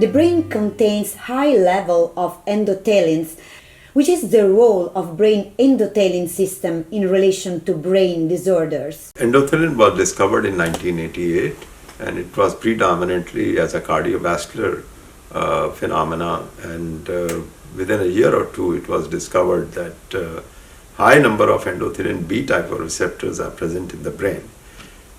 The brain contains high level of endothelins, which is the role of brain endothelin system in relation to brain disorders. Endothelin was discovered in 1988 and it was predominantly as a cardiovascular phenomena, and within a year or two it was discovered that high number of endothelin B type of receptors are present in the brain,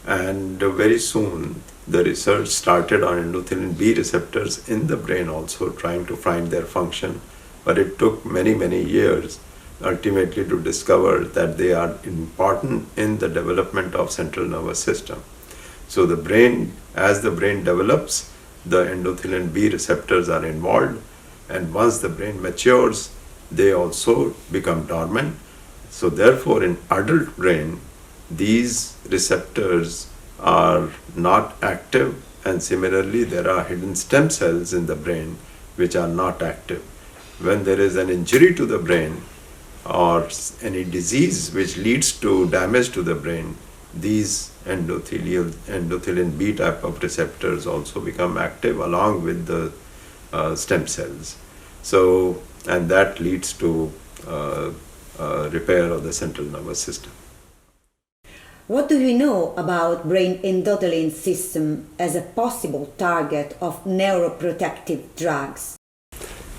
and very soon the research started on endothelin B receptors in the brain also, trying to find their function, but it took many years ultimately to discover that they are important in the development of central nervous system. So the brain, as the brain develops, the endothelin B receptors are involved, and once the brain matures, they also become dormant. So therefore in adult brain, these receptors are not active, and similarly there are hidden stem cells in the brain which are not active. When there is an injury to the brain or any disease which leads to damage to the brain, these endothelin B type of receptors also become active along with the stem cells. So, and that leads to repair of the central nervous system. What do we know about brain endothelin system as a possible target of neuroprotective drugs?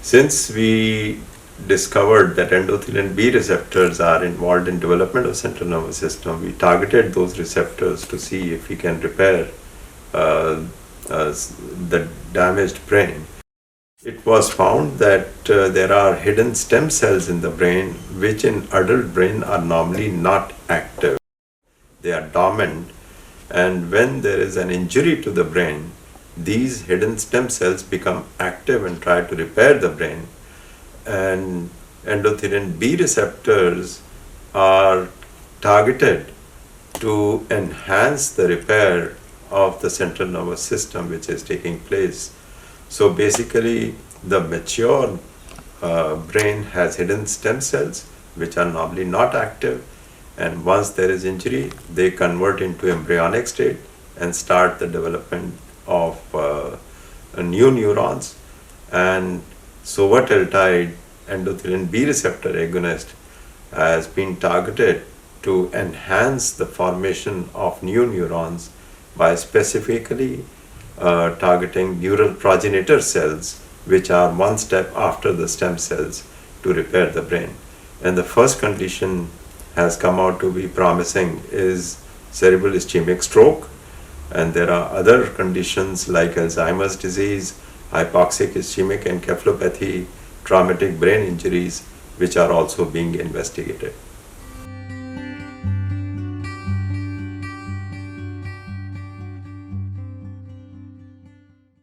Since we discovered that endothelin B receptors are involved in development of central nervous system, we targeted those receptors to see if we can repair the damaged brain. It was found that there are hidden stem cells in the brain which in adult brain are normally not active. They are dormant, and when there is an injury to the brain, these hidden stem cells become active and try to repair the brain. And endothelin B receptors are targeted to enhance the repair of the central nervous system which is taking place. So basically the mature brain has hidden stem cells which are normally not active, and once there is injury they convert into embryonic state and start the development of new neurons. And sovateltide, endothelin B receptor agonist, has been targeted to enhance the formation of new neurons by specifically targeting neural progenitor cells, which are one step after the stem cells, to repair the brain. And the first condition has come out to be promising is cerebral ischemic stroke, and there are other conditions like Alzheimer's disease, hypoxic ischemic encephalopathy, traumatic brain injuries, which are also being investigated.